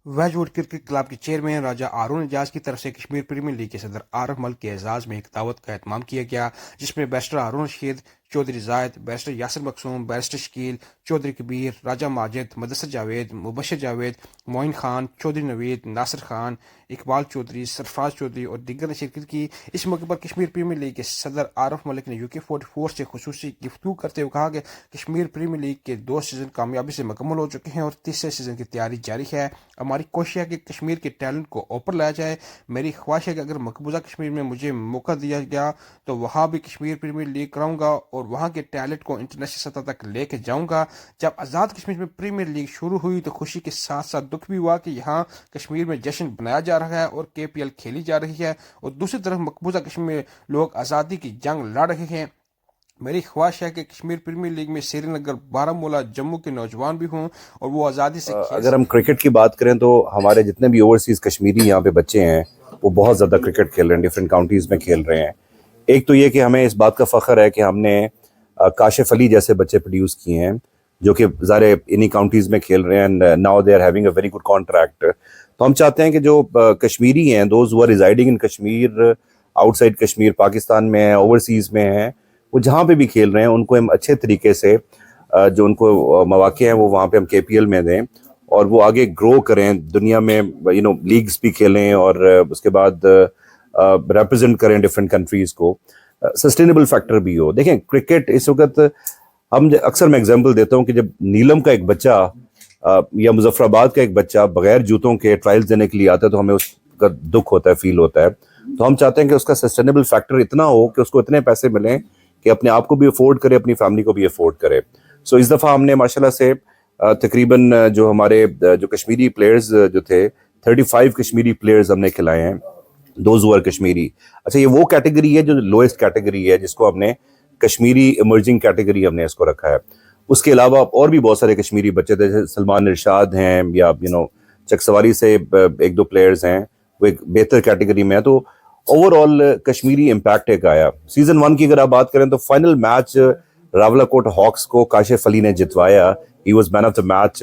वेजवुड cricket club के chairman राजा हारून एजाज की तरफ से कश्मीर प्रीमियर लीग के सदर आरफ मलिक के एजाज में एक दावत का एहतमाम किया गया, जिसमें बैरिस्टर हारून रशीद, चौधरी जायद, बैरिस्टर यासिर मकसूम, बैरिस्टर शकील, चौधरी कबीर, राजा माजिद, मुदस्सिर जावेद, मुबशर जावेद, मोइन खान, चौधरी नवीद, नासिर खान, इकबाल चौधरी, सरफराज चौधरी और दीगर ने शिरकत की। इस मौके पर कश्मीर प्रीमियर लीग के सदर आरफ मलिक ने UK44 से खुसूसी गुफ्तगू करते हुए कहा कि कश्मीर प्रीमियर लीग के 2 सीज़न कामयाबी से मुकम्मल हो चुके हैं और तीसरे सीज़न की तैयारी जारी है। हमारी कोशिश है कि कश्मीर के टैलेंट को ऊपर लाया जाए। मेरी ख्वाहिश है कि अगर मकबूजा कश्मीर में मुझे मौका दिया गया तो वहाँ भी कश्मीर प्रीमियर लीग कराऊंगा और वहाँ के टैलेंट को इंटरनेशनल सतह तक लेके जाऊंगा। जब आज़ाद कश्मीर में प्रीमियर लीग शुरू हुई तो खुशी के साथ साथ दुख भी हुआ कि यहाँ कश्मीर में जश्न बनाया जा रहा है और KPL खेली जा रही है और दूसरी तरफ मकबूजा कश्मीर में लोग आज़ादी की जंग लड़ रहे हैं। मेरी ख्वाहिश है कि कश्मीर प्रीमियर लीग में श्रीनगर, बारामूला, जम्मू के नौजवान भी हों और वो आज़ादी से अगर हम क्रिकेट की बात करें तो हमारे जितने भी ओवरसीज़ कश्मीरी यहाँ पे बच्चे हैं वो बहुत ज़्यादा क्रिकेट खेल रहे हैं, डिफरेंट काउंटीज़ में खेल रहे हैं। एक तो ये कि हमें इस बात का फ़ख्र है कि हमने काशिफ अली जैसे बच्चे प्रोड्यूस किए हैं जो कि ज़ारे इन्हीं काउंटीज़ में खेल रहे हैं and now they are having a very good contract. तो हम चाहते हैं कि जो कश्मीरी हैं, those who are residing in Kashmir, outside Kashmir, Pakistan में हैं, ओवरसीज़ में हैं, वो जहाँ पे भी खेल रहे हैं उनको हम अच्छे तरीके से जो उनको मौके हैं वो वहाँ पे हम KPL में दें और वो आगे ग्रो करें, दुनिया में लीग्स भी खेलें और उसके बाद रिप्रेजेंट करें डिफरेंट कंट्रीज़ को, सस्टेनेबल फैक्टर भी हो। देखें क्रिकेट इस वक्त अक्सर मैं एग्जांपल देता हूँ कि जब नीलम का एक बच्चा या मुजफ्फराबाद का एक बच्चा बगैर जूतों के ट्रायल्स देने के लिए आता है तो हमें उसका दुख होता है, फील होता है। तो हम चाहते हैं कि उसका सस्टेनेबल फैक्टर इतना हो कि उसको इतने पैसे मिलें कि अपने आप को भी अफोर्ड करे, अपनी फैमिली को भी अफोर्ड करे। सो इस दफ़ा हमने माशाल्लाह से तकरीबन जो हमारे जो कश्मीरी प्लेयर्स जो थे 35 कश्मीरी प्लेयर्स हमने खिलाए हैं, दोज हु आर कश्मीरी। अच्छा, ये वो कैटेगरी है जो लोएस्ट कैटेगरी है, जिसको हमने कश्मीरी इमर्जिंग कैटेगरी हमने इसको रखा है। उसके अलावा और भी बहुत सारे कश्मीरी बच्चे थे, जैसे सलमान इरशाद हैं या चकसवारी से 1-2 प्लेयर्स हैं, वो एक बेहतर कैटेगरी में है। तो ओवरऑल कश्मीरी इम्पैक्ट एक आया। सीजन 1 की अगर आप बात करें तो फाइनल मैच रावलाकोट हॉक्स को काशिफ अली ने जितवाया, he was man of the match.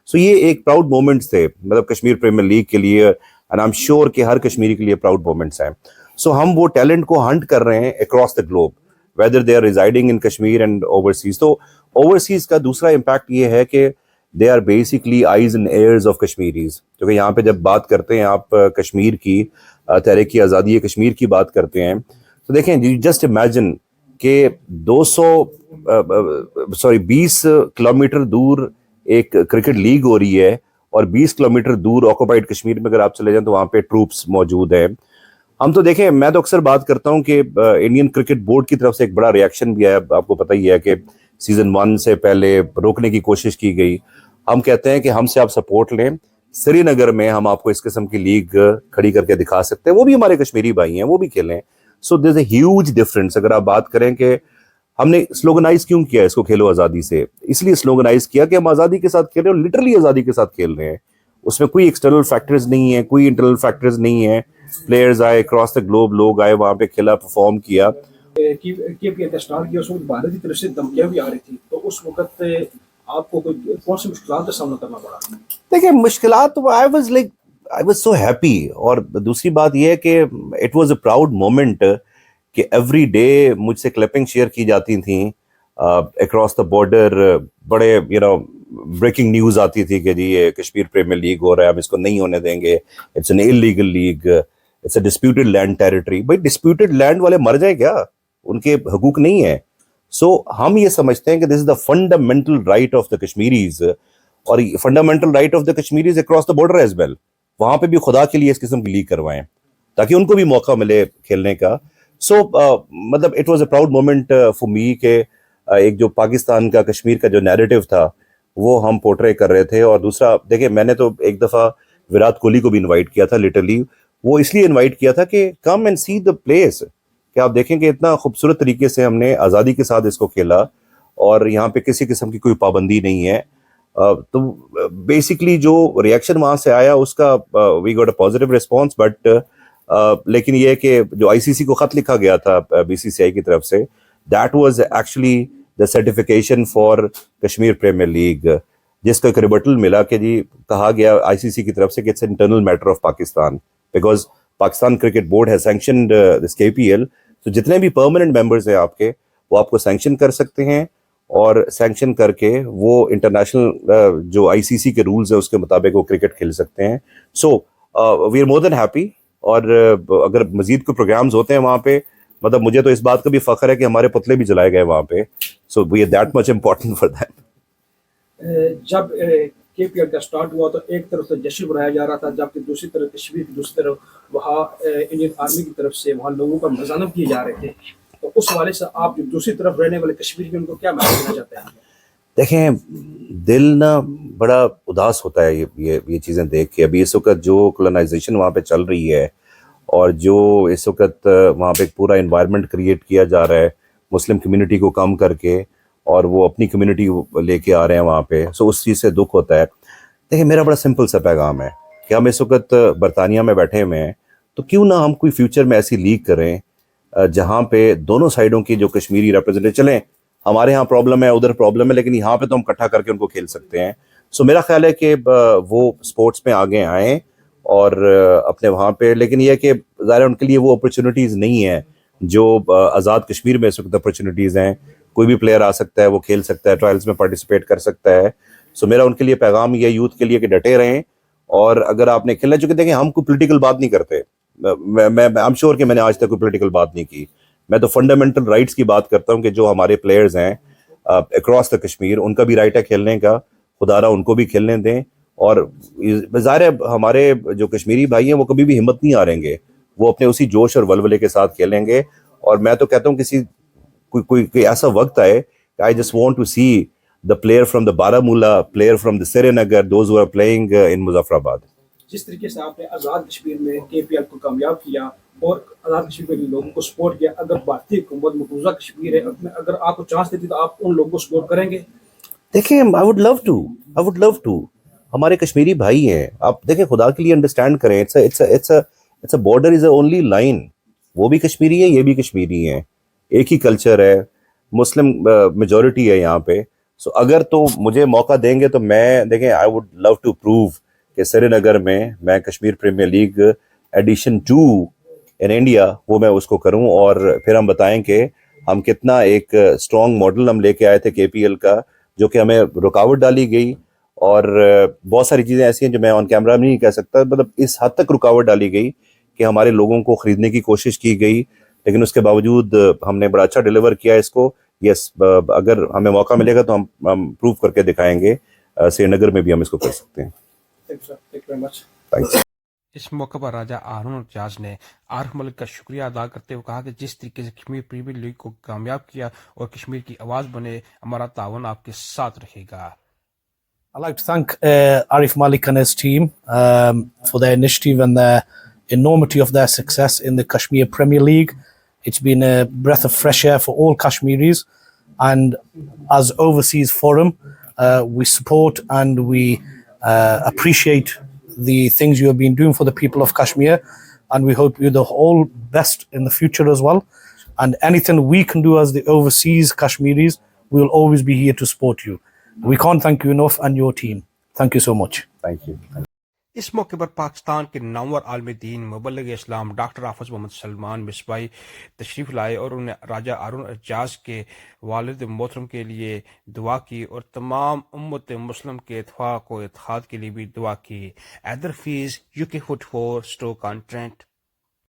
So ये एक प्राउड मोमेंट्स थे, मतलब कश्मीर प्रीमियर लीग के लिए, एंड आई एम श्योर कि हर कश्मीरी के लिए प्राउड मोमेंट्स हैं। सो हम वो टैलेंट को हंट कर रहे हैं across the globe, whether they are residing in Kashmir and overseas. तो ओवरसीज का दूसरा इम्पैक्ट ये है कि they are basically eyes and ears of Kashmiris, क्योंकि यहाँ पे जब बात करते हैं आप कश्मीर की, तहरीक आज़ादी कश्मीर की बात करते हैं तो देखें, जस्ट इमेजिन कि 20 किलोमीटर दूर एक क्रिकेट लीग हो रही है और 20 किलोमीटर दूर ऑक्युपाइड कश्मीर में अगर आप चले जाएं तो वहाँ पे ट्रूप्स मौजूद हैं। हम तो देखें, मैं तो अक्सर बात करता हूँ कि इंडियन क्रिकेट बोर्ड की तरफ से एक बड़ा रिएक्शन भी आया, आपको पता ही है कि सीजन 1 से पहले रोकने की कोशिश की गई। हम कहते हैं कि हमसे आप सपोर्ट लें, श्रीनगर में हम आपको इस किस्म की लीग खड़ी करके दिखा सकते हैं, वो भी हमारे कश्मीरी भाई हैं, वो भी खेलें। So there is a huge difference. अगर आप बात करें कि हमने स्लोगनाइज क्यों किया इसको, खेलो आज़ादी से, इसलिए स्लोगनाइज किया कि हम आज़ादी के साथ खेल रहे हैं, लिटरली आज़ादी के साथ खेल रहे हैं। उसमें कोई एक्सटर्नल फैक्टर्स नहीं है, कोई इंटरनल फैक्टर्स नहीं है। प्लेयर्स आए अक्रॉस द ग्लोब, लोग आए, वहाँ पे खेला, परफॉर्म किया। KPL स्टार्ट किया, उस वक्त भारत की तरफ से धमकियां भी आ रही थी, तो उस वक्त आपको कौन सी मुश्किलात का सामना करना पड़ा? देखिए मुश्किलात तो आई वाज सो हैप्पी, और दूसरी बात यह है कि it was a proud moment कि एवरी डे मुझसे क्लिपिंग शेयर की जाती थी अक्रॉस द बॉर्डर। बड़े ब्रेकिंग न्यूज़ आती थी कि जी ये कश्मीर प्रीमियर लीग हो रहा है, हम इसको नहीं होने देंगे, it's an illegal league, it's a disputed land territory. भाई डिस्प्यूटेड लैंड वाले मर जाए क्या, उनके हकूक नहीं है। सो हम ये समझते हैं कि this is the fundamental right of the Kashmiris, और fundamental right of the Kashmiris across the border as well. वहां पे भी खुदा के लिए इस किस्म की लीग करवाएं ताकि उनको भी मौका मिले खेलने का। सो मतलब it was a proud moment for me कि एक जो पाकिस्तान का कश्मीर का जो नैरेटिव था वो हम पोर्ट्रे कर रहे थे। और दूसरा देखिए, मैंने तो एक दफ़ा विराट कोहली को भी इन्वाइट किया था, लिटरली वो इसलिए इन्वाइट किया था कि come and see the place, कि आप देखें कि इतना खूबसूरत तरीके से हमने आज़ादी के साथ इसको खेला और यहाँ पे किसी किस्म की कोई पाबंदी नहीं है। तो बेसिकली जो रिएक्शन वहाँ से आया उसका we got a positive response, but लेकिन ये है कि जो ICC को ख़त लिखा गया था BCCI की तरफ से, that was actually the certification for Kashmir Premier League. جس کو ایک ریبٹل ملا کہ جی کہا گیا ICC کی طرف سے کہ its internal matter of Pakistan because Pakistan cricket board ہے سینکشنڈ دس KPL. تو جتنے بھی پرماننٹ ممبرز ہیں آپ کے وہ آپ کو سینکشن کر سکتے ہیں اور سینکشن کر کے وہ انٹرنیشنل جو ICC کے رولز ہیں اس کے مطابق وہ کرکٹ کھیل سکتے ہیں. So we are more than happy. اور اگر مزید کوئی پروگرامز ہوتے ہیں وہاں پہ مطلب مجھے تو اس بات کا بھی فخر ہے کہ ہمارے پتلے بھی جلائے گئے وہاں پہ. So we are that much important for that. جب KPL کا سٹارٹ ہوا تو ایک طرف تو جشن منایا جا رہا تھا جبکہ دوسری طرف کشمیر کی دوسری طرف وہاں انڈین آرمی کی طرف سے وہاں لوگوں کا مظالم کیے جا رہے تھے. تو اس حوالے سے آپ جو دوسری طرف رہنے والے کشمیر کے ان کو کیا میسج دینا چاہتے ہیں؟ دیکھیں دل نا بڑا اداس ہوتا ہے یہ چیزیں دیکھ کے. ابھی اس وقت جو کولونائزیشن وہاں پہ چل رہی ہے اور جو اس وقت وہاں پہ ایک پورا انوائرمنٹ کریٹ کیا جا رہا ہے مسلم کمیونٹی کو کم کر کے اور وہ اپنی کمیونٹی لے کے آ رہے ہیں وہاں پہ. سو اس چیز سے دکھ ہوتا ہے. دیکھیں میرا بڑا سمپل سا پیغام ہے کہ ہم اس وقت برطانیہ میں بیٹھے ہوئے ہیں تو کیوں نہ ہم کوئی فیوچر میں ایسی لیگ کریں جہاں پہ دونوں سائڈوں کی جو کشمیری ریپرزینٹیو چلیں ہمارے ہاں پرابلم ہے ادھر پرابلم ہے لیکن یہاں پہ تو ہم اکٹھا کر کے ان کو کھیل سکتے ہیں. سو میرا خیال ہے کہ وہ سپورٹس میں آگے آئیں اور اپنے وہاں پہ. لیکن یہ کہ ظاہر ان کے لیے وہ اپرچونیٹیز نہیں ہیں جو آزاد کشمیر میں اس وقت اپرچونیٹیز ہیں. کوئی بھی پلیئر آ سکتا ہے وہ کھیل سکتا ہے ٹرائلز میں پارٹیسپیٹ کر سکتا ہے. سو میرا ان کے لیے پیغام یہ یوتھ کے لیے کہ ڈٹے رہیں. اور اگر آپ نے کھیلنا چکے دیکھیں ہم کوئی پولیٹیکل بات نہیں کرتے. میں ایم شیور کہ میں نے آج تک کوئی پولیٹیکل بات نہیں کی. میں تو فنڈامنٹل رائٹس کی بات کرتا ہوں کہ جو ہمارے پلیئرز ہیں اکراس دا کشمیر ان کا بھی رائٹ ہے کھیلنے کا. خدا را ان کو بھی کھیلنے دیں. اور ظاہر ہے ہمارے جو کشمیری بھائی ہیں وہ کبھی بھی ہمت نہیں ہاریں گے. وہ اپنے اسی جوش اور ولولے کے ساتھ کھیلیں گے. اور میں تو کہتا ہوں کوئی ایسا وقت آئے I just want to see the player from the Baramulla, player from the Srinagar, those who are playing in Muzaffarabad. جس طریقے سے آپ نے آزاد کشمیر میں KPL کو کامیاب کیا اور آزاد کشمیر میں لوگوں کو سپورٹ کیا, اگر بھارتی حکومت مقبوضہ کشمیر ہے اگر آپ کو چانس دیتی تو آپ ان لوگوں کو سپورٹ کریں گے؟ دیکھیں I would love to. ہمارے کشمیری بھائی ہیں. آپ دیکھیں خدا کے لیے انڈرسٹینڈ کریں. it's a border is a only line. وہ بھی کشمیری ہے یہ بھی کشمیری ہیں. ایک ہی کلچر ہے. مسلم میجورٹی ہے یہاں پہ. سو اگر تو مجھے موقع دیں گے تو میں دیکھیں I would love to prove کہ سری نگر میں Kashmir Premier League edition 2 in India وہ میں اس کو کروں اور پھر ہم بتائیں کہ ہم کتنا ایک اسٹرانگ ماڈل ہم لے کے آئے تھے KPL کا جو کہ ہمیں رکاوٹ ڈالی گئی. اور بہت ساری چیزیں ایسی ہیں جو میں آن کیمرہ نہیں کہہ سکتا. مطلب اس حد تک رکاوٹ ڈالی گئی کہ ہمارے لوگوں کو خریدنے کی کوشش کی گئی لیکن اس کے باوجود ہم نے بڑا اچھا ڈیلیور کیا اس کو. یس اگر ہمیں موقع ملے گا تو ہم پروو کر کے دکھائیں گے. سری نگر میں بھی ہم اس کو کر سکتے ہیں. اس موقع پر راجہ ہارون اعجاز نے عارف ملک کا شکریہ ادا کرتے ہوئے کہا کہ جس طریقے سے کشمیر پریمیئر لیگ کو کامیاب کیا اور کشمیر کی آواز بنے ہمارا تعاون آپ کے ساتھ رہے گا. I'd like to thank Arif Malik and his team for their initiative and the enormity of their success in the Kashmir Premier League. It's been a breath of fresh air for all Kashmiris, and as Overseas Forum, we support and we appreciate the things you have been doing for the people of Kashmir, and we hope you the all best in the future as well. And anything we can do as the Overseas Kashmiris, we will always be here to support you. We can't thank you enough and your team. Thank you so much. Thank you. اس موقع پر پاکستان کے نامور عالم دین مبلغ اسلام doctor حافظ محمد سلمان مصباحی تشریف لائے اور انہوں نے راجہ ہارون اعجاز کے والد محترم کے لیے دعا کی اور تمام امت مسلم کے اتفاق و اتحاد کے لیے بھی دعا کی. حیدر فیض UK 44 اسٹوک آن ٹرینٹ.